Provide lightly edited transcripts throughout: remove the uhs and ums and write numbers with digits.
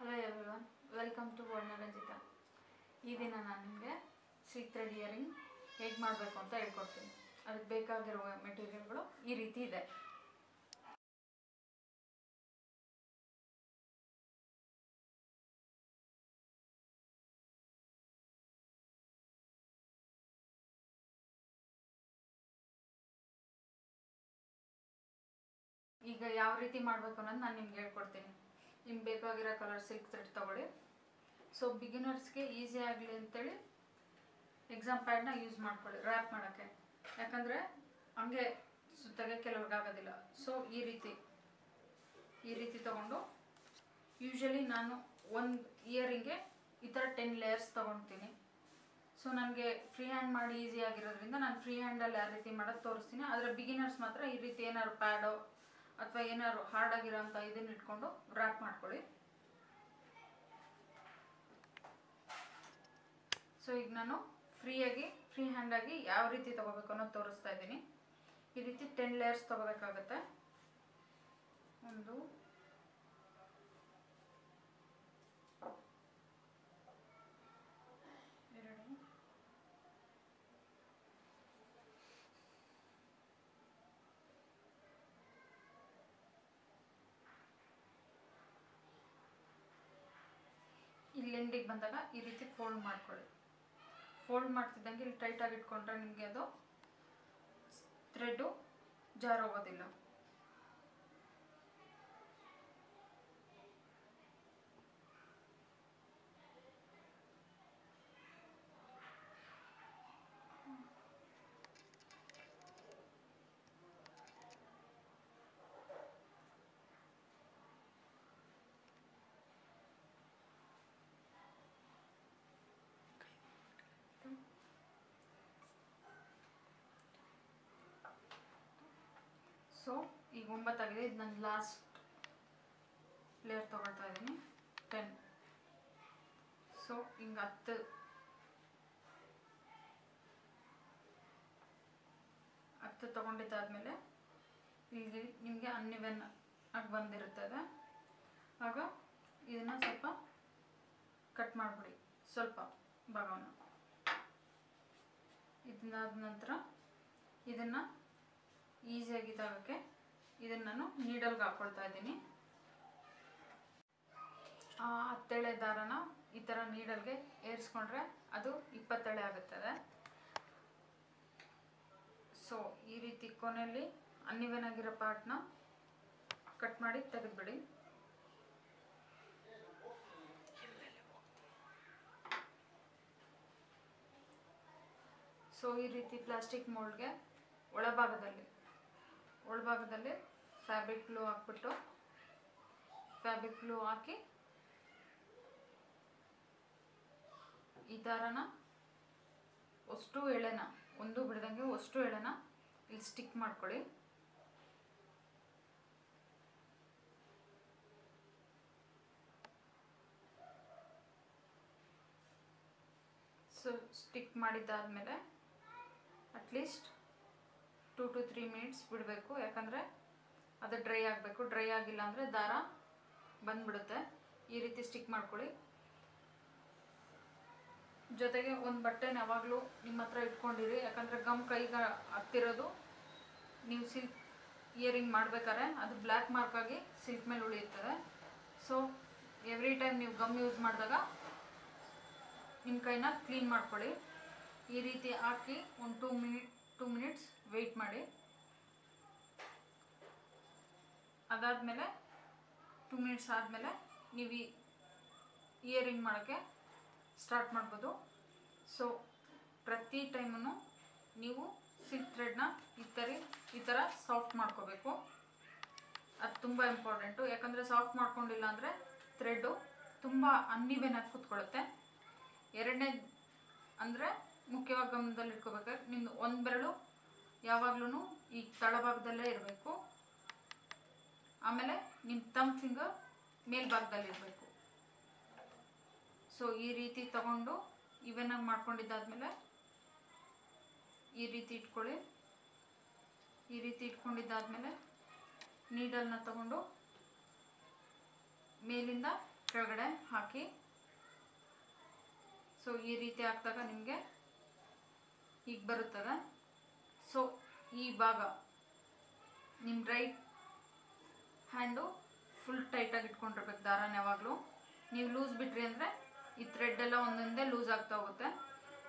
Hello everyone, welcome to Varnaranjita. ಈ ದಿನ ನಾನು ನಿಮಗೆ ಸಿಲ್ಕ್ ಥ್ರೆಡ್ ಇಯರಿಂಗ್ ಹೇಗೆ ಮಾಡಬೇಕು ಅಂತ ಹೇಳ್ಕೊಡ್ತೀನಿ. ಅದಕ್ಕೆ ಬೇಕಾಗಿರುವ ಮೆಟೀರಿಯಲ್ಗಳು ಈ ರೀತಿ ಇದೆ. ಈಗ ಯಾವ ರೀತಿ ಮಾಡಬೇಕು ಅನ್ನೋದು ನಾನು ನಿಮ್ಗೆ ಹೇಳ್ಕೊಡ್ತೀನಿ. ನಿಮ್ಗೆ ಬೇಕಾಗಿರೋ ಕಲರ್ ಸಿಲ್ಕ್ ಥ್ರೆಡ್ ತೊಗೊಳ್ಳಿ. ಸೊ ಬಿಗಿನರ್ಸ್ಗೆ ಈಸಿ ಆಗಲಿ ಅಂತೇಳಿ ಎಕ್ಸಾಮ್ ಪ್ಯಾಡ್ನ ಯೂಸ್ ಮಾಡ್ಕೊಳ್ಳಿ ರ್ಯಾಪ್ ಮಾಡೋಕ್ಕೆ. ಯಾಕಂದರೆ ಹಂಗೆ ತೆಗೆಯೋಕ್ಕೆಲ್ಲವ್ರಿಗೆ ಆಗೋದಿಲ್ಲ. ಸೊ ಈ ರೀತಿ ತೊಗೊಂಡು ಯೂಶ್ವಲಿ ನಾನು ಒಂದು ಇಯರಿಂಗ್ಗೆ ಈ ಥರ 10 ಲೇಯರ್ಸ್ ತೊಗೊಳ್ತೀನಿ. ಸೊ ನನಗೆ ಫ್ರೀ ಹ್ಯಾಂಡ್ ಮಾಡಿ ಈಸಿ ಆಗಿರೋದ್ರಿಂದ ನಾನು ಫ್ರೀ ಹ್ಯಾಂಡಲ್ಲಿ ಯಾವ ರೀತಿ ಮಾಡೋದು ತೋರಿಸ್ತೀನಿ. ಆದರೆ ಬಿಗಿನರ್ಸ್ ಮಾತ್ರ ಈ ರೀತಿ ಏನಾದ್ರು ಪ್ಯಾಡೋ ಅಥವಾ ಏನಾದ್ರು ಹಾರ್ಡ್ ಆಗಿರೋಂಥ ಇದನ್ನ ಇಟ್ಕೊಂಡು ರ್ಯಾಪ್ ಮಾಡ್ಕೊಳ್ಳಿ. ಸೊ ಈಗ ನಾನು ಫ್ರೀ ಹ್ಯಾಂಡಾಗಿ ಯಾವ ರೀತಿ ತೊಗೋಬೇಕು ಅನ್ನೋದು ತೋರಿಸ್ತಾ ಇದ್ದೀನಿ. ಈ ರೀತಿ 10 ಲೇಯರ್ಸ್ ತೊಗೋಬೇಕಾಗತ್ತೆ. 1 2 ಇಲ್ಲಿ ಎಂಡಿಗೆ ಬಂದಾಗ ಈ ರೀತಿ ಫೋಲ್ಡ್ ಮಾಡ್ಕೊಳ್ಳಿ. ಫೋಲ್ಡ್ ಮಾಡ್ತಿದ್ದಂಗೆ ಇಲ್ಲಿ ಟೈಟಾಗಿ ಇಟ್ಕೊಂಡ್ರೆ ನಿಮಗೆ ಅದು ಥ್ರೆಡ್ಡು ಜಾರೋಗೋದಿಲ್ಲ. ಸೊ ಈಗ 9 ಆಗಿದೆ. ಇದು ನಾನು ಲಾಸ್ಟ್ ಲೇಯರ್ ತೊಗೊಳ್ತಾ ಇದ್ದೀನಿ 10. ಸೊ ಹಿಂಗೆ 10 ತೊಗೊಂಡಿದ್ದಾದಮೇಲೆ ಇಲ್ಲಿ ನಿಮಗೆ ಅನ್ಇವೆನ್ ಆಗಿ ಬಂದಿರುತ್ತದೆ. ಆಗ ಇದನ್ನು ಸ್ವಲ್ಪ ಕಟ್ ಮಾಡಿಬಿಡಿ, ಸ್ವಲ್ಪ ಭಾಗವನ್ನು. ಇದಾದ ನಂತರ ಇದನ್ನು ಈಸಿಯಾಗಿ ತಗೋಕ್ಕೆ ಇದನ್ನು ನಾನು ನೀಡಲ್ಗೆ ಹಾಕ್ಕೊಳ್ತಾ ಇದ್ದೀನಿ. ಆ 10 ಎಳೆ ದಾರನ ಈ ಥರ ನೀಡಲ್ಗೆ ಏರಿಸ್ಕೊಂಡ್ರೆ ಅದು 20 ಎಳೆ ಆಗುತ್ತದೆ. ಸೊ ಈ ರೀತಿ ಕೊನೆಯಲ್ಲಿ ಅನ್ಇವೆನ್ ಆಗಿರೋ ಪಾರ್ಟ್ನ ಕಟ್ ಮಾಡಿ ತೆಗೆದುಬಿಡಿ. ಸೊ ಈ ರೀತಿ ಪ್ಲಾಸ್ಟಿಕ್ ಮೋಲ್ಡ್ಗೆ ಒಳಭಾಗದಲ್ಲಿ ಫ್ಯಾಬ್ರಿಕ್ ಗ್ಲೂ ಹಾಕ್ಬಿಟ್ಟು ಫ್ಯಾಬ್ರಿಕ್ ಗ್ಲೂ ಹಾಕಿ ಈ ದಾರನ ಅಷ್ಟು ಎಳೆನ ಒಂದು ಬಿಡ್ದಂಗೆ ಅಷ್ಟು ಎಳೆನ ಇಲ್ಲಿ ಸ್ಟಿಕ್ ಮಾಡ್ಕೊಳ್ಳಿ. ಸೊ ಸ್ಟಿಕ್ ಮಾಡಿದ್ದಾದಮೇಲೆ ಅಟ್ಲೀಸ್ಟ್ 2 to 3 ಮಿನಿಟ್ಸ್ ಬಿಡಬೇಕು. ಯಾಕಂದರೆ ಅದು ಡ್ರೈ ಆಗಬೇಕು. ಡ್ರೈ ಆಗಿಲ್ಲ ಅಂದರೆ ದಾರ ಬಂದ್ಬಿಡುತ್ತೆ. ಈ ರೀತಿ ಸ್ಟಿಕ್ ಮಾಡ್ಕೊಳ್ಳಿ. ಜೊತೆಗೆ ಒಂದು ಬಟ್ಟೆನ ಯಾವಾಗಲೂ ನಿಮ್ಮ ಹತ್ರ ಇಟ್ಕೊಂಡಿರಿ. ಯಾಕಂದರೆ ಗಮ್ ಕೈಗೆ ಹತ್ತಿರೋದು ನೀವು ಸಿಲ್ಕ್ ಇಯರಿಂಗ್ ಮಾಡ್ಬೇಕಾದ್ರೆ ಅದು ಬ್ಲ್ಯಾಕ್ ಮಾರ್ಕಾಗಿ ಸಿಲ್ಕ್ ಮೇಲೆ ಉಳಿಯುತ್ತದೆ. ಸೊ ಎವ್ರಿ ಟೈಮ್ ನೀವು ಗಮ್ ಯೂಸ್ ಮಾಡಿದಾಗ ನಿಮ್ಮ ಕೈನ ಕ್ಲೀನ್ ಮಾಡ್ಕೊಳ್ಳಿ. ಈ ರೀತಿ ಹಾಕಿ ಒಂದು 2 ಮಿನಿಟ್ಸ್ ವೆಯ್ಟ್ ಮಾಡಿ. ಅದಾದಮೇಲೆ 2 ಮಿನಿಟ್ಸ್ ಆದಮೇಲೆ ನೀವು ಇಯರಿಂಗ್ ಮಾಡೋಕ್ಕೆ ಸ್ಟಾರ್ಟ್ ಮಾಡ್ಬೋದು. ಸೊ ಪ್ರತಿ ಟೈಮನ್ನು ನೀವು ಸಿಲ್ಕ್ ಥ್ರೆಡ್ನ ಈ ಥರ ಸಾಫ್ಟ್ ಮಾಡ್ಕೋಬೇಕು. ಅದು ತುಂಬ ಇಂಪಾರ್ಟೆಂಟು. ಯಾಕಂದರೆ ಸಾಫ್ಟ್ ಮಾಡ್ಕೊಂಡಿಲ್ಲ ಅಂದರೆ ಥ್ರೆಡ್ಡು ತುಂಬ ಅನ್ಇವೆನ್ ಆಗಿ ಕೂತ್ಕೊಳ್ಳುತ್ತೆ. ಎರಡನೇ ಅಂದರೆ ಮುಖ್ಯವಾಗಿ ಗಮನದಲ್ಲಿ ಇಟ್ಕೋಬೇಕಾದ್ರೆ ನಿಮ್ಮದು ಒಂದು ಬೆರಳು ಯಾವಾಗಲೂ ಈ ತಳಭಾಗದಲ್ಲೇ ಇರಬೇಕು. ಆಮೇಲೆ ನಿಮ್ಮ ಥಂಬ್ ಫಿಂಗರ್ ಮೇಲ್ಭಾಗದಲ್ಲಿರಬೇಕು. ಸೊ ಈ ರೀತಿ ತಗೊಂಡು ಇವೆನಾಗಿ ಮಾಡ್ಕೊಂಡಿದ್ದಾದಮೇಲೆ ಈ ರೀತಿ ಇಟ್ಕೊಳ್ಳಿ. ಈ ರೀತಿ ಇಟ್ಕೊಂಡಿದ್ದಾದಮೇಲೆ ನೀಡಲ್ನ ತಗೊಂಡು ಮೇಲಿಂದ ಕೆಳಗಡೆ ಹಾಕಿ. ಸೊ ಈ ರೀತಿ ಹಾಕಿದಾಗ ನಿಮಗೆ ಈಗ ಬರುತ್ತದೆ. ಸೊ ಈ ಭಾಗ ನಿಮ್ಮ ರೈಟ್ ಹ್ಯಾಂಡು ಫುಲ್ ಟೈಟಾಗಿ ಇಟ್ಕೊಂಡಿರ್ಬೇಕು ದಾರನ. ಯಾವಾಗಲೂ ನೀವು ಲೂಸ್ ಬಿಟ್ರಿ ಅಂದರೆ ಈ ಥ್ರೆಡ್ ಎಲ್ಲ ಒಂದೊಂದೇ ಲೂಸ್ ಆಗ್ತಾ ಹೋಗುತ್ತೆ.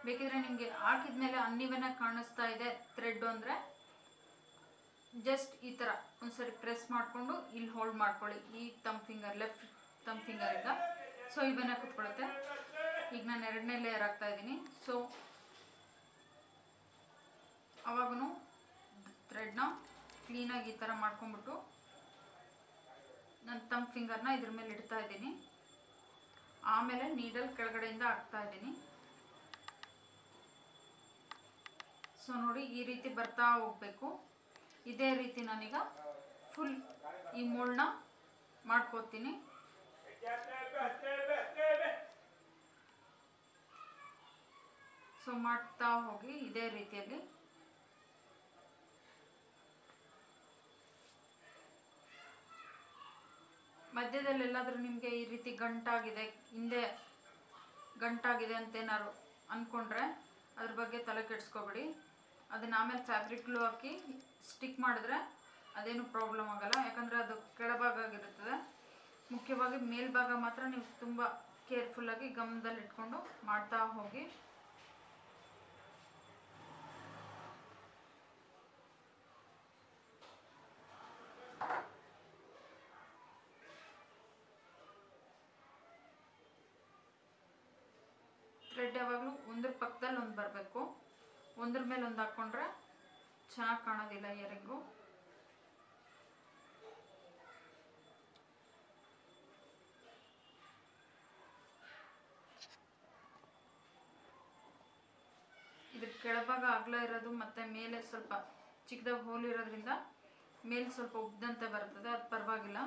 ಬೇಕಿದ್ರೆ ನಿಮಗೆ ಹಾಕಿದ್ಮೇಲೆ ಅನ್ನಿವನಾಗಿ ಕಾಣಿಸ್ತಾ ಇದೆ ಥ್ರೆಡ್ಡು ಅಂದರೆ ಜಸ್ಟ್ ಈ ಥರ ಒಂದ್ಸರಿ ಪ್ರೆಸ್ ಮಾಡಿಕೊಂಡು ಇಲ್ಲಿ ಹೋಲ್ಡ್ ಮಾಡ್ಕೊಳ್ಳಿ, ಈ ತಮ್ ಫಿಂಗರ್, ಲೆಫ್ಟ್ ತಮ್ ಫಿಂಗರಿಂದ. ಸೊ ಇವನ್ನ ಕೂತ್ಕೊಳ್ಳುತ್ತೆ. ಈಗ ನಾನು 2ನೇ ಲೇಯರ್ ಹಾಕ್ತಾ ಇದ್ದೀನಿ. ಸೊ ಅವಾಗೂ ಥ್ರೆಡ್ನ ಕ್ಲೀನಾಗಿ ಈ ಥರ ಮಾಡ್ಕೊಂಬಿಟ್ಟು ನಾನು ತಮ್ ಫಿಂಗರ್ನ ಇದ್ರ ಮೇಲೆ ಇಡ್ತಾ ಇದ್ದೀನಿ. ಆಮೇಲೆ ನೀಡಲ್ ಕೆಳಗಡೆಯಿಂದ ಹಾಕ್ತಾ ಇದ್ದೀನಿ. ಸೊ ನೋಡಿ ಈ ರೀತಿ ಬರ್ತಾ ಹೋಗಬೇಕು. ಇದೇ ರೀತಿ ನಾನೀಗ ಫುಲ್ ಈ ಮೋಲ್ಡ್ನ ಮಾಡ್ಕೋತೀನಿ. ಸೊ ಮಾಡ್ತಾ ಹೋಗಿ ಇದೇ ರೀತಿಯಲ್ಲಿ. ಮಧ್ಯದಲ್ಲಿ ಎಲ್ಲಾದರೂ ನಿಮಗೆ ಈ ರೀತಿ ಗಂಟಾಗಿದೆ, ಹಿಂದೆ ಗಂಟಾಗಿದೆ ಅಂತೇನಾದ್ರು ಅಂದ್ಕೊಂಡ್ರೆ ಅದ್ರ ಬಗ್ಗೆ ತಲೆ ಕೆಡಿಸ್ಕೋಬೇಡಿ. ಅದನ್ನ ಆಮೇಲೆ ಫ್ಯಾಬ್ರಿಕ್ ಗ್ಲೂ ಹಾಕಿ ಸ್ಟಿಕ್ ಮಾಡಿದ್ರೆ ಅದೇನು ಪ್ರಾಬ್ಲಮ್ ಆಗಲ್ಲ, ಯಾಕಂದರೆ ಅದು ಕೆಳಭಾಗ ಆಗಿರುತ್ತದೆ. ಮುಖ್ಯವಾಗಿ ಮೇಲ್ಭಾಗ ಮಾತ್ರ ನೀವು ತುಂಬ ಕೇರ್ಫುಲ್ಲಾಗಿ ಗಮನದಲ್ಲಿ ಇಟ್ಕೊಂಡು ಮಾಡ್ತಾ ಹೋಗಿ. ಥ್ರೆಡ್ ಯಾವಾಗಲೂ ಒಂದ್ರ ಪಕ್ಕದಲ್ಲಿ ಒಂದು ಬರಬೇಕು, ಒಂದ್ರ ಮೇಲೆ ಒಂದು ಹಾಕ್ಕೊಂಡ್ರೆ ಚೆನ್ನಾಗಿ ಕಾಣೋದಿಲ್ಲ ಇಯರಿಂಗು. ಇದ್ರ ಕೆಳಭಾಗ ಅಗಲ ಇರೋದು ಮತ್ತು ಮೇಲೆ ಸ್ವಲ್ಪ ಚಿಕ್ಕದಾಗಿ ಹೋಲ್ ಇರೋದ್ರಿಂದ ಮೇಲೆ ಸ್ವಲ್ಪ ಉಬ್ದಂತೆ ಬರ್ತದೆ, ಅದು ಪರವಾಗಿಲ್ಲ.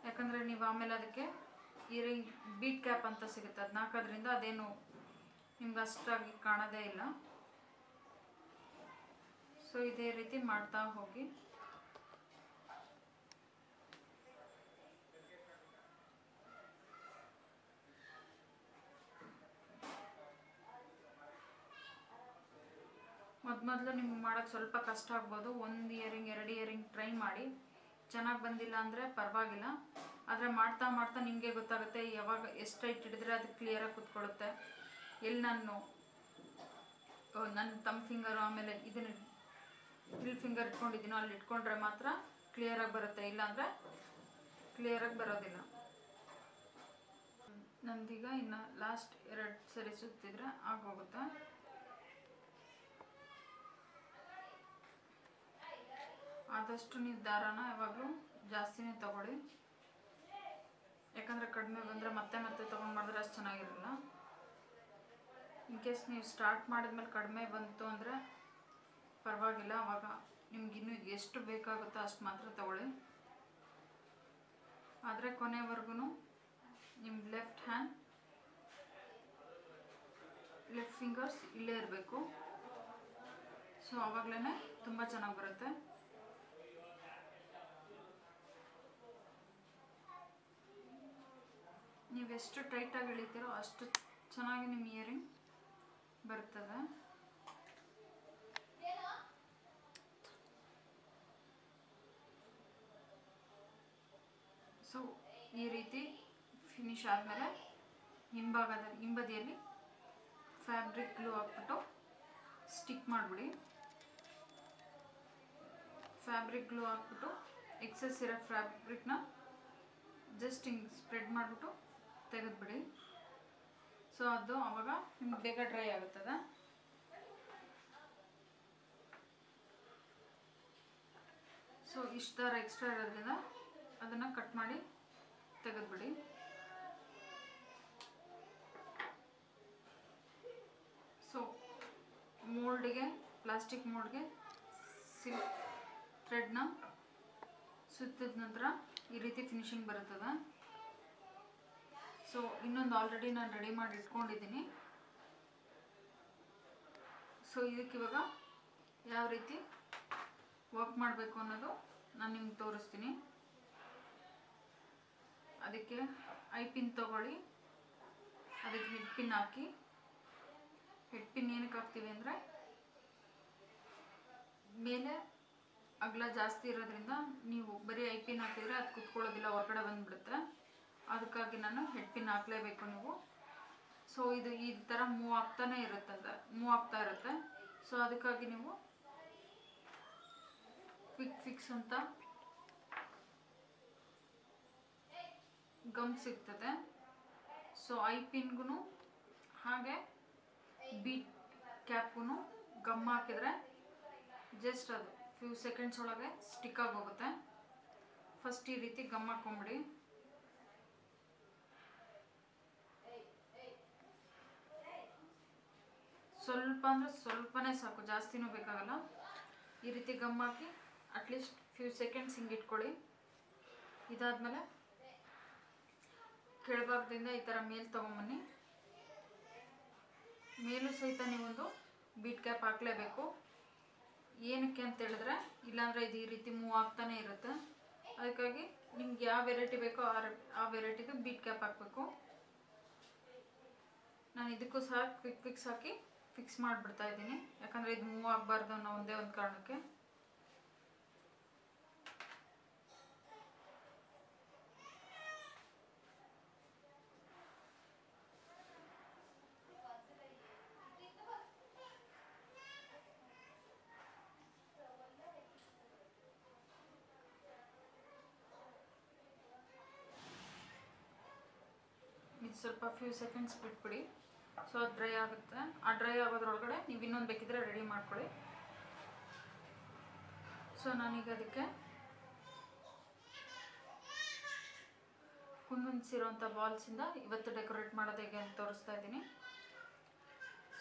ಯಾಕಂದರೆ ನೀವು ಆಮೇಲೆ ಅದಕ್ಕೆ ಇಯರಿಂಗ್ ಬೀಟ್ ಕ್ಯಾಪ್ ಅಂತ ಸಿಗುತ್ತೆ, ಅದನ್ನ ಹಾಕೋದ್ರಿಂದ ಅದೇನು ನಿಮ್ಗೆ ಅಷ್ಟಾಗಿ ಕಾಣೋದೇ ಇಲ್ಲ. ಸೊ ಇದೇ ರೀತಿ ಮಾಡ್ತಾ ಹೋಗಿ. ಮೊದಲು ನಿಮ್ಗೆ ಮಾಡೋಕ್ಕೆ ಸ್ವಲ್ಪ ಕಷ್ಟ ಆಗ್ಬೋದು. 1 ಇಯರಿಂಗ್ 2 ಇಯರಿಂಗ್ ಟ್ರೈ ಮಾಡಿ, ಚೆನ್ನಾಗಿ ಬಂದಿಲ್ಲ ಅಂದರೆ ಪರವಾಗಿಲ್ಲ. ಆದರೆ ಮಾಡ್ತಾ ಮಾಡ್ತಾ ನಿಮಗೆ ಗೊತ್ತಾಗುತ್ತೆ ಯಾವಾಗ ಎಷ್ಟು ಟೈಟ್ ಹಿಡಿದ್ರೆ ಅದು ಕ್ಲಿಯರಾಗಿ ಕೂತ್ಕೊಳ್ಳುತ್ತೆ. ಎಲ್ಲಿ ನಾನು ನನ್ನ ತಮ್ಮ ಫಿಂಗರು ಆಮೇಲೆ ಇದನ್ನು ಮಿಡಲ್ ಫಿಂಗರ್ ಇಟ್ಕೊಂಡಿದ್ದೀನೋ ಅಲ್ಲಿ ಇಟ್ಕೊಂಡ್ರೆ ಮಾತ್ರ ಕ್ಲಿಯರಾಗಿ ಬರುತ್ತೆ, ಇಲ್ಲಾಂದರೆ ಕ್ಲಿಯರಾಗಿ ಬರೋದಿಲ್ಲ. ನಮ್ದೀಗ ಇನ್ನು ಲಾಸ್ಟ್ 2 ಸರಿ ಸುತ್ತಿದ್ರೆ ಆಗೋಗುತ್ತೆ. ಆದಷ್ಟು ನೀವು ದಾರಾನ ಯಾವಾಗಲೂ ಜಾಸ್ತಿನೇ ತಗೊಳ್ಳಿ, ಯಾಕಂದರೆ ಕಡಿಮೆ ಬಂದರೆ ಮತ್ತೆ ಮತ್ತೆ ತೊಗೊಂಡು ಮಾಡಿದ್ರೆ ಅಷ್ಟು ಚೆನ್ನಾಗಿರಲ್ಲ. ಇನ್ ಕೇಸ್ ನೀವು ಸ್ಟಾರ್ಟ್ ಮಾಡಿದ್ಮೇಲೆ ಕಡಿಮೆ ಬಂತು ಅಂದರೆ ಪರವಾಗಿಲ್ಲ, ಆವಾಗ ನಿಮ್ಗಿನ್ನೂ ಎಷ್ಟು ಬೇಕಾಗುತ್ತೋ ಅಷ್ಟು ಮಾತ್ರ ತಗೊಳ್ಳಿ. ಆದರೆ ಕೊನೆವರೆಗೂ ನಿಮ್ಮ ಲೆಫ್ಟ್ ಹ್ಯಾಂಡ್ ಲೆಫ್ಟ್ ಫಿಂಗರ್ಸ್ ಇಲ್ಲೇ ಇರಬೇಕು. ಸೊ ಆವಾಗಲೇ ತುಂಬ ಚೆನ್ನಾಗಿ ಬರುತ್ತೆ. ನೀವೆಷ್ಟು ಟೈಟಾಗಿ ಎಳಿತೀರೋ ಅಷ್ಟು ಚೆನ್ನಾಗಿ ನಿಮ್ಮ ಇಯರಿಂಗ್ ಬರ್ತದೆ. ಸೊ ಈ ರೀತಿ ಫಿನಿಶ್ ಆದಮೇಲೆ ಹಿಂಬದಿಯಲ್ಲಿ ಫ್ಯಾಬ್ರಿಕ್ ಗ್ಲೂ ಹಾಕ್ಬಿಟ್ಟು ಸ್ಟಿಕ್ ಮಾಡಿಬಿಡಿ. ಫ್ಯಾಬ್ರಿಕ್ ಗ್ಲೂ ಹಾಕ್ಬಿಟ್ಟು ಎಕ್ಸೆಸ್ ಇರೋ ಫ್ಯಾಬ್ರಿಕ್ನ ಜಸ್ಟ್ ಹಿಂಗೆ ಸ್ಪ್ರೆಡ್ ಮಾಡಿಬಿಟ್ಟು ತೆಗೆದುಬಿಡಿ. ಸೊ ಅದು ಆವಾಗ ನಿಮ್ಗೆ ಬೇಗ ಡ್ರೈ ಆಗುತ್ತದೆ. ಸೊ ಇಷ್ಟು ದಾರ ಎಕ್ಸ್ಟ್ರಾ ಇರೋದ್ರಿಂದ ಅದನ್ನು ಕಟ್ ಮಾಡಿ ತೆಗೆದುಬಿಡಿ. ಸೊ ಮೋಲ್ಡ್ಗೆ, ಪ್ಲಾಸ್ಟಿಕ್ ಮೋಲ್ಡ್ಗೆ ಸಿಲ್ಕ್ ಥ್ರೆಡ್ನ ಸುತ್ತಿದ ನಂತರ ಈ ರೀತಿ ಫಿನಿಶಿಂಗ್ ಬರುತ್ತದೆ. ಸೊ ಇನ್ನೊಂದು ಆಲ್ರೆಡಿ ನಾನು ರೆಡಿ ಮಾಡಿ ಇಟ್ಕೊಂಡಿದ್ದೀನಿ. ಸೊ ಇದಕ್ಕಿವಾಗ ಯಾವ ರೀತಿ ವರ್ಕ್ ಮಾಡಬೇಕು ಅನ್ನೋದು ನಾನು ನಿಮ್ಗೆ ತೋರಿಸ್ತೀನಿ. ಅದಕ್ಕೆ ಐ ಪಿನ್ ತೊಗೊಳ್ಳಿ, ಅದಕ್ಕೆ ಹೆಡ್ ಪಿನ್ ಹಾಕಿ. ಹೆಡ್ ಪಿನ್ ಏನಕ್ಕೆ ಹಾಕ್ತೀವಿ ಅಂದರೆ ಮೇಲೆ ಅಗಲ ಜಾಸ್ತಿ ಇರೋದ್ರಿಂದ ನೀವು ಬರೀ ಐ ಪಿನ್ ಹಾಕಿದರೆ ಅದು ಕುತ್ಕೊಳ್ಳೋದಿಲ್ಲ, ಹೊರಗಡೆ ಬಂದುಬಿಡುತ್ತೆ. ಅದಕ್ಕಾಗಿ ನಾನು ಹೆಡ್ ಪಿನ್ ಹಾಕಲೇಬೇಕು ನೀವು. ಸೊ ಇದು ಈ ಥರ ಮೂವ್ ಆಗ್ತಾನೆ ಇರುತ್ತೆ, ಮೂವ್ ಆಗ್ತಾ ಇರುತ್ತೆ. ಸೊ ಅದಕ್ಕಾಗಿ ನೀವು ಕ್ವಿಕ್ ಫಿಕ್ಸ್ ಅಂತ ಗಮ್ ಸಿಗ್ತದೆ. ಸೊ ಐ ಪಿನ್ಗೂ ಹಾಗೆ ಬೀಟ್ ಕ್ಯಾಪ್ಗೂ ಗಮ್ ಹಾಕಿದರೆ ಜಸ್ಟ್ ಅದು ಫ್ಯೂ ಸೆಕೆಂಡ್ಸ್ ಒಳಗೆ ಸ್ಟಿಕ್ ಆಗಿ ಹೋಗುತ್ತೆ. ಫಸ್ಟ್ ಈ ರೀತಿ ಗಮ್ ಹಾಕೊಂಬಿಡಿ. ಸ್ವಲ್ಪ ಅಂದರೆ ಸ್ವಲ್ಪನೇ ಸಾಕು, ಜಾಸ್ತಿನೂ ಬೇಕಾಗಲ್ಲ. ಈ ರೀತಿ ಗಮ್ ಹಾಕಿ ಅಟ್ಲೀಸ್ಟ್ ಫ್ಯೂ ಸೆಕೆಂಡ್ಸ್ ಹಿಂಗೆ ಇಟ್ಕೊಳ್ಳಿ. ಇದಾದಮೇಲೆ ಕೆಳಭಾಗದಿಂದ ಈ ಥರ ಮೇಲೆ ತೊಗೊಂಬನ್ನಿ. ಮೇಲೂ ಸಹಿತ ನೀವೊಂದು ಬೀಟ್ ಕ್ಯಾಪ್ ಹಾಕಲೇಬೇಕು. ಏನಕ್ಕೆ ಅಂತ ಹೇಳಿದ್ರೆ ಇಲ್ಲಾಂದರೆ ಇದು ಈ ರೀತಿ ಮೂವ್ ಆಗ್ತಾನೆ ಇರುತ್ತೆ. ಅದಕ್ಕಾಗಿ ನಿಮ್ಗೆ ಯಾವ ವೆರೈಟಿ ಬೇಕೋ ಆ ವೆರೈಟಿದು ಬೀಟ್ ಕ್ಯಾಪ್ ಹಾಕಬೇಕು. ನಾನು ಇದಕ್ಕೂ ಸಹ ಕ್ವಿಕ್ ಫಿಕ್ಸ್ ಹಾಕಿ ಫಿಕ್ಸ್ ಮಾಡಿಬಿಡ್ತಾ ಇದ್ದೀನಿ, ಯಾಕಂದರೆ ಇದು ಮೂವ್ ಆಗಬಾರ್ದು ಅನ್ನೋ ಒಂದೇ ಒಂದು ಕಾರಣಕ್ಕೆ. ಇದು ಸ್ವಲ್ಪ ಫ್ಯೂ ಸೆಕೆಂಡ್ಸ್ ಬಿಟ್ಬಿಡಿ. ಸೊ ಅದು ಡ್ರೈ ಆಗುತ್ತೆ. ಆ ಡ್ರೈ ಆಗೋದ್ರೊಳಗಡೆ ನೀವು ಇನ್ನೊಂದು ಬೇಕಿದ್ರೆ ರೆಡಿ ಮಾಡ್ಕೊಳ್ಳಿ. ಸೊ ನಾನೀಗ ಅದಕ್ಕೆ ಕುಂದನ್ಸಿರೋಂಥ ಬಾಲ್ಸಿಂದ ಇವತ್ತು ಡೆಕೋರೇಟ್ ಮಾಡೋದು ಹೇಗೆ ಅಂತ ತೋರಿಸ್ತಾ ಇದ್ದೀನಿ.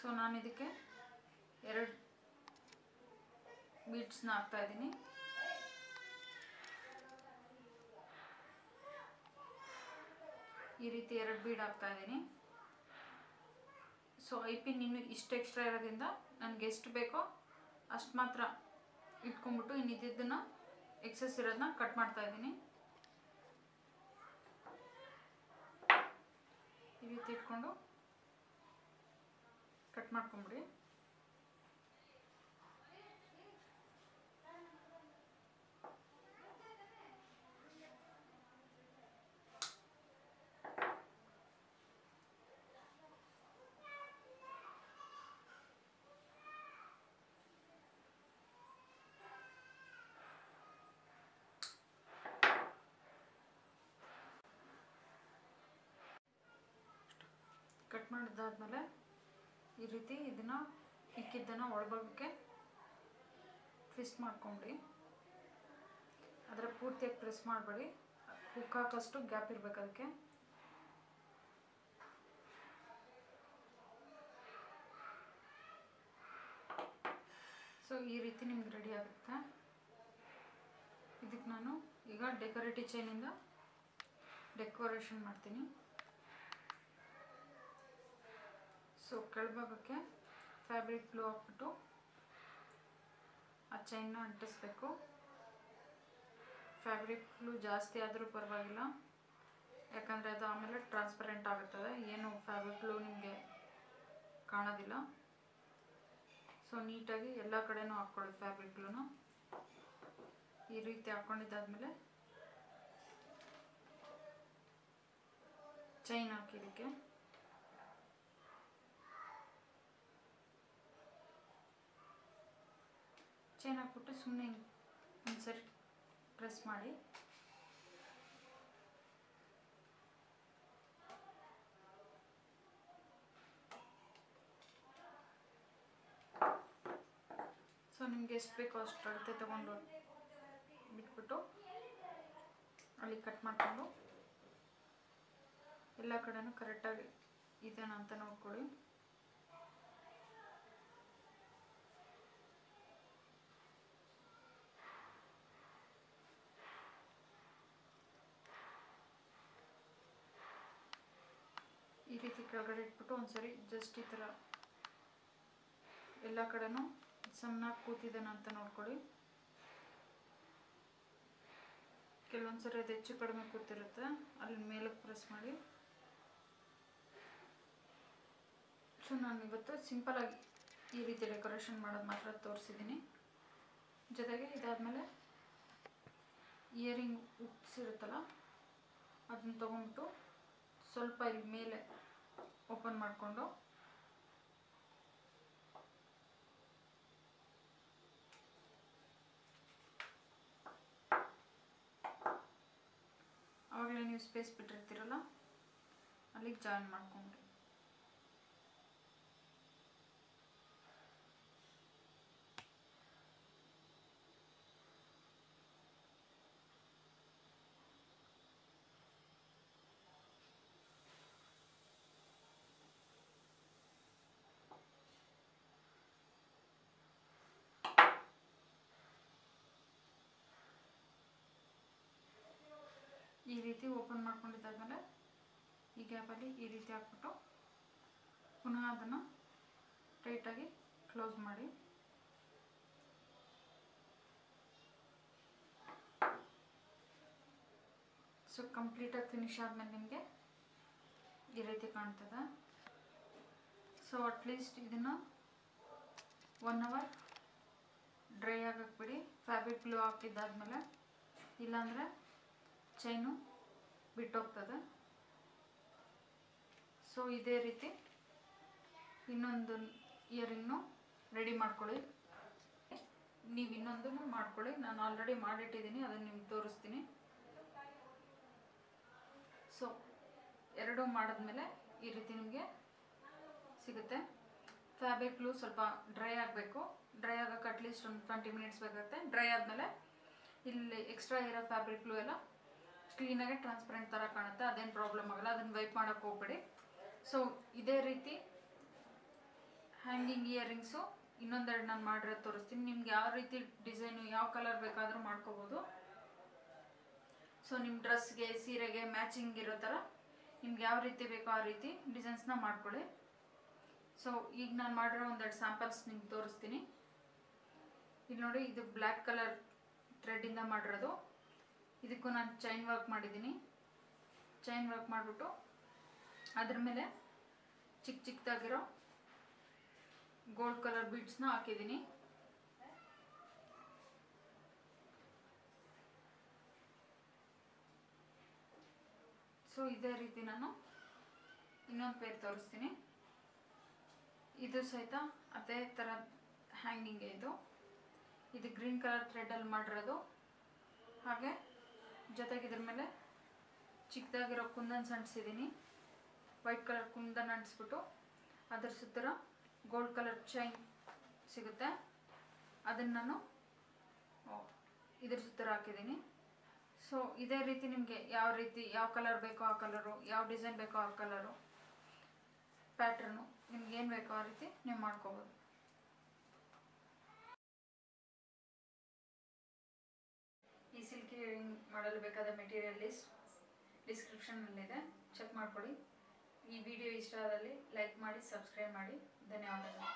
ಸೊ ನಾನು ಇದಕ್ಕೆ 2 ಬೀಡ್ಸ್ನ ಹಾಕ್ತಾಯಿದ್ದೀನಿ. ಈ ರೀತಿ 2 ಬೀಡ್ ಹಾಕ್ತಾಯಿದ್ದೀನಿ. ಸೊ ಐ ಪಿನ್ ಇನ್ನು ಇಷ್ಟು ಎಕ್ಸ್ಟ್ರಾ ಇರೋದ್ರಿಂದ ನನಗೆ ಎಷ್ಟು ಬೇಕೋ ಅಷ್ಟು ಮಾತ್ರ ಇಟ್ಕೊಂಡ್ಬಿಟ್ಟು ಇನ್ನಿದ್ದನ್ನು ಎಕ್ಸಸ್ ಇರೋದನ್ನ ಕಟ್ ಮಾಡ್ತಾಯಿದ್ದೀನಿ. ಈ ರೀತಿ ಇಟ್ಕೊಂಡು ಕಟ್ ಮಾಡ್ಕೊಂಬಿಡಿ. ಕಟ್ ಮಾಡಿದ್ದಾದಮೇಲೆ ಈ ರೀತಿ ಇದನ್ನು ಇಕ್ಕಿದ್ದನ್ನು ಒಳಭಾಗಕ್ಕೆ ಟ್ವಿಸ್ಟ್ ಮಾಡ್ಕೊಂಬಿಡಿ. ಅದರ ಪೂರ್ತಿಯಾಗಿ ಪ್ರೆಸ್ ಮಾಡಬೇಡಿ, ಹುಕ್ ಹಾಕೋಷ್ಟು ಗ್ಯಾಪ್ ಇರಬೇಕು ಅದಕ್ಕೆ. ಸೊ ಈ ರೀತಿ ನಿಮ್ಗೆ ರೆಡಿ ಆಗುತ್ತೆ. ಇದಕ್ಕೆ ನಾನು ಈಗ ಡೆಕೋರೇಟಿವ್ ಚೈನಿಂದ ಡೆಕೋರೇಷನ್ ಮಾಡ್ತೀನಿ. ಸೊ ಕೆಳಭಾಗಕ್ಕೆ ಫ್ಯಾಬ್ರಿಕ್ ಗ್ಲೂ ಹಾಕ್ಬಿಟ್ಟು ಆ ಚೈನ್ನ ಅಂಟಿಸ್ಬೇಕು. ಫ್ಯಾಬ್ರಿಕ್ ಗ್ಲೂ ಜಾಸ್ತಿ ಆದರೂ ಪರವಾಗಿಲ್ಲ, ಯಾಕಂದರೆ ಅದು ಆಮೇಲೆ ಟ್ರಾನ್ಸ್ಪರೆಂಟ್ ಆಗುತ್ತದೆ, ಏನು ಫ್ಯಾಬ್ರಿಕ್ ಗ್ಲೂ ನಿಮಗೆ ಕಾಣೋದಿಲ್ಲ. ಸೊ ನೀಟಾಗಿ ಎಲ್ಲ ಕಡೆನೂ ಹಾಕ್ಕೊಳ್ಳಿ ಫ್ಯಾಬ್ರಿಕ್ ಗ್ಲೂನ. ಈ ರೀತಿ ಹಾಕ್ಕೊಂಡಿದ್ದಾದಮೇಲೆ ಚೈನ್ ಹಾಕಿದ್ದಕ್ಕೆ ಚೈನ್ ಹಾಕ್ಬಿಟ್ಟು ಸುಮ್ಮನೆ ಒಂದ್ಸರಿ ಪ್ರೆಸ್ ಮಾಡಿ. ಸೊ ನಿಮಗೆ ಎಷ್ಟು ಬೇಕೋ ಅಷ್ಟು ಅಳತೆ ತೊಗೊಂಡು ಬಿಟ್ಬಿಟ್ಟು ಅಲ್ಲಿ ಕಟ್ ಮಾಡಿಕೊಂಡು ಎಲ್ಲ ಕಡೆನೂ ಕರೆಕ್ಟಾಗಿ ಇದೆನಾ ಅಂತ ನೋಡ್ಕೊಳ್ಳಿ. ಈ ರೀತಿ ಕೆಳಗಡೆ ಇಟ್ಬಿಟ್ಟು ಒಂದ್ಸರಿ ಜಸ್ಟ್ ಈ ಥರ ಎಲ್ಲ ಕಡೆನೂ ಚೆನ್ನಾಗಿ ಕೂತಿದ್ದೇನೆ ಅಂತ ನೋಡ್ಕೊಳ್ಳಿ. ಕೆಲವೊಂದ್ಸರಿ ಅದು ಹೆಚ್ಚು ಕಡಿಮೆ ಕೂತಿರುತ್ತೆ, ಅಲ್ಲಿ ಮೇಲಕ್ಕೆ ಪ್ರೆಸ್ ಮಾಡಿ. ಸೊ ನಾನು ಇವತ್ತು ಸಿಂಪಲಾಗಿ ಈ ರೀತಿ ಡೆಕೋರೇಷನ್ ಮಾಡೋದು ಮಾತ್ರ ತೋರಿಸಿದ್ದೀನಿ. ಜೊತೆಗೆ ಇದಾದಮೇಲೆ ಇಯರಿಂಗ್ ಹುಕ್ಸ್ ಇರುತ್ತಲ್ಲ ಅದನ್ನ ತೊಗೊಂಡ್ಬಿಟ್ಟು ಸ್ವಲ್ಪ ಇಲ್ಲಿ ಮೇಲೆ ಓಪನ್ ಮಾಡಿಕೊಂಡು ಆವಾಗಲೇ ನೀವು ಸ್ಪೇಸ್ ಬಿಟ್ಟಿರ್ತೀರಲ್ಲ ಅಲ್ಲಿಗೆ ಜಾಯಿನ್ ಮಾಡಿಕೊಂಡು ಈ ರೀತಿ ಓಪನ್ ಮಾಡ್ಕೊಂಡಿದ್ದಾದ್ಮೇಲೆ ಈ ಗ್ಯಾಪಲ್ಲಿ ಈ ರೀತಿ ಹಾಕ್ಬಿಟ್ಟು ಪುನಃ ಅದನ್ನು ಟೈಟಾಗಿ ಕ್ಲೋಸ್ ಮಾಡಿ. ಸೊ ಕಂಪ್ಲೀಟಾಗಿ ಫಿನಿಶ್ ಆದಮೇಲೆ ನಿಮಗೆ ಈ ರೀತಿ ಕಾಣ್ತದೆ. ಸೊ ಅಟ್ಲೀಸ್ಟ್ ಇದನ್ನು 1 hour ಡ್ರೈ ಆಗಕ್ಕೆ ಬಿಡಿ, ಫ್ಯಾಬ್ರಿಕ್ ಗ್ಲೂ ಹಾಕಿದ್ದಾದ್ಮೇಲೆ, ಇಲ್ಲಾಂದರೆ ಚೈನು ಬಿಟ್ಟೋಗ್ತದೆ. ಸೊ ಇದೇ ರೀತಿ ಇನ್ನೊಂದು ಇಯರಿಂಗ್ನು ರೆಡಿ ಮಾಡ್ಕೊಳ್ಳಿ. ನೀವು ಇನ್ನೊಂದನ್ನು ಮಾಡ್ಕೊಳ್ಳಿ, ನಾನು ಆಲ್ರೆಡಿ ಮಾಡಿಟ್ಟಿದ್ದೀನಿ, ಅದನ್ನು ನಿಮ್ಗೆ ತೋರಿಸ್ತೀನಿ. ಸೊ ಎರಡೂ ಮಾಡಿದ್ಮೇಲೆ ಈ ರೀತಿ ನಿಮಗೆ ಸಿಗುತ್ತೆ. ಫ್ಯಾಬ್ರಿಕ್ ಗ್ಲೂ ಸ್ವಲ್ಪ ಡ್ರೈ ಆಗಬೇಕು, ಡ್ರೈ ಆಗೋಕ್ಕೆ ಅಟ್ಲೀಸ್ಟ್ ಒಂದು 20 minutes ಬೇಕಾಗುತ್ತೆ. ಡ್ರೈ ಆದಮೇಲೆ ಇಲ್ಲಿ ಎಕ್ಸ್ಟ್ರಾ ಇರೋ ಫ್ಯಾಬ್ರಿಕ್ ಗ್ಲೂ ಎಲ್ಲ ಕ್ಲೀನಾಗಿ ಟ್ರಾನ್ಸ್ಪರೆಂಟ್ ಥರ ಕಾಣುತ್ತೆ, ಅದೇನು ಪ್ರಾಬ್ಲಮ್ ಆಗಲ್ಲ, ಅದನ್ನು ವೈಪ್ ಮಾಡೋಕ್ಕೆ ಹೋಗ್ಬೇಡಿ. ಸೊ ಇದೇ ರೀತಿ ಹ್ಯಾಂಗಿಂಗ್ ಇಯರಿಂಗ್ಸು ಇನ್ನೊಂದೆರಡು ನಾನು ಮಾಡಿರೋದು ತೋರಿಸ್ತೀನಿ. ನಿಮ್ಗೆ ಯಾವ ರೀತಿ ಡಿಸೈನು ಯಾವ ಕಲರ್ ಬೇಕಾದರೂ ಮಾಡ್ಕೋಬೋದು. ಸೊ ನಿಮ್ಮ ಡ್ರೆಸ್ಗೆ ಸೀರೆಗೆ ಮ್ಯಾಚಿಂಗ್ ಇರೋ ಥರ ನಿಮ್ಗೆ ಯಾವ ರೀತಿ ಬೇಕೋ ಆ ರೀತಿ ಡಿಸೈನ್ಸ್ನ ಮಾಡ್ಕೊಳ್ಳಿ. ಸೊ ಈಗ ನಾನು ಮಾಡಿರೋ ಒಂದೆರಡು ಸ್ಯಾಂಪಲ್ಸ್ ನಿಮ್ಗೆ ತೋರಿಸ್ತೀನಿ. ಇಲ್ಲಿ ನೋಡಿ, ಇದು ಬ್ಲ್ಯಾಕ್ ಕಲರ್ ಥ್ರೆಡ್ಡಿಂದ ಮಾಡಿರೋದು. ಇದಕ್ಕೂ ನಾನು ಚೈನ್ ವರ್ಕ್ ಮಾಡಿದ್ದೀನಿ. ಚೈನ್ ವರ್ಕ್ ಮಾಡಿಬಿಟ್ಟು ಅದ್ರ ಮೇಲೆ ಚಿಕ್ಕ ಚಿಕ್ಕದಾಗಿರೋ ಗೋಲ್ಡ್ ಕಲರ್ ಬೀಡ್ಸ್ನ ಹಾಕಿದ್ದೀನಿ. ಸೊ ಇದೇ ರೀತಿ ನಾನು ಇನ್ನೊಂದು ಪೇರ್ ತೋರಿಸ್ತೀನಿ. ಇದು ಸಹಿತ ಅದೇ ಥರ ಹ್ಯಾಂಗಿಂಗ್ ಇದು ಗ್ರೀನ್ ಕಲರ್ ಥ್ರೆಡ್ಡಲ್ಲಿ ಮಾಡಿರೋದು. ಹಾಗೆ ಜೊತೆಗೆ ಇದ್ರ ಮೇಲೆ ಚಿಕ್ಕದಾಗಿರೋ ಕುಂದನ್ ಅಂಟಿಸಿದ್ದೀನಿ. ವೈಟ್ ಕಲರ್ ಕುಂದನ್ ಅಂಟಿಸ್ಬಿಟ್ಟು ಅದ್ರ ಸುತ್ತರ ಗೋಲ್ಡ್ ಕಲರ್ ಚೈನ್ ಸಿಗುತ್ತೆ, ಅದನ್ನು ನಾನು ಇದ್ರ ಸುತ್ತರ ಹಾಕಿದ್ದೀನಿ. ಸೊ ಇದೇ ರೀತಿ ನಿಮಗೆ ಯಾವ ರೀತಿ ಯಾವ ಕಲರ್ ಬೇಕೋ ಆ ಕಲರು, ಯಾವ ಡಿಸೈನ್ ಬೇಕೋ ಆ ಕಲರು, ಪ್ಯಾಟ್ರನು ನಿಮ್ಗೆ ಏನು ಬೇಕೋ ಆ ರೀತಿ ನೀವು ಮಾಡ್ಕೋಬೋದು. ಈ ಸಿಲ್ಕಿ ಇಯರಿಂಗ್ ಮಾಡಲು ಬೇಕಾದ ಮೆಟೀರಿಯಲ್ ಲಿಸ್ಟ್ ಡಿಸ್ಕ್ರಿಪ್ಷನ್ನಲ್ಲಿದೆ, ಚೆಕ್ ಮಾಡ್ಕೊಳ್ಳಿ. ಈ ವಿಡಿಯೋ ಇಷ್ಟ ಆದಲ್ಲಿ ಲೈಕ್ ಮಾಡಿ, ಸಬ್ಸ್ಕ್ರೈಬ್ ಮಾಡಿ. ಧನ್ಯವಾದಗಳು.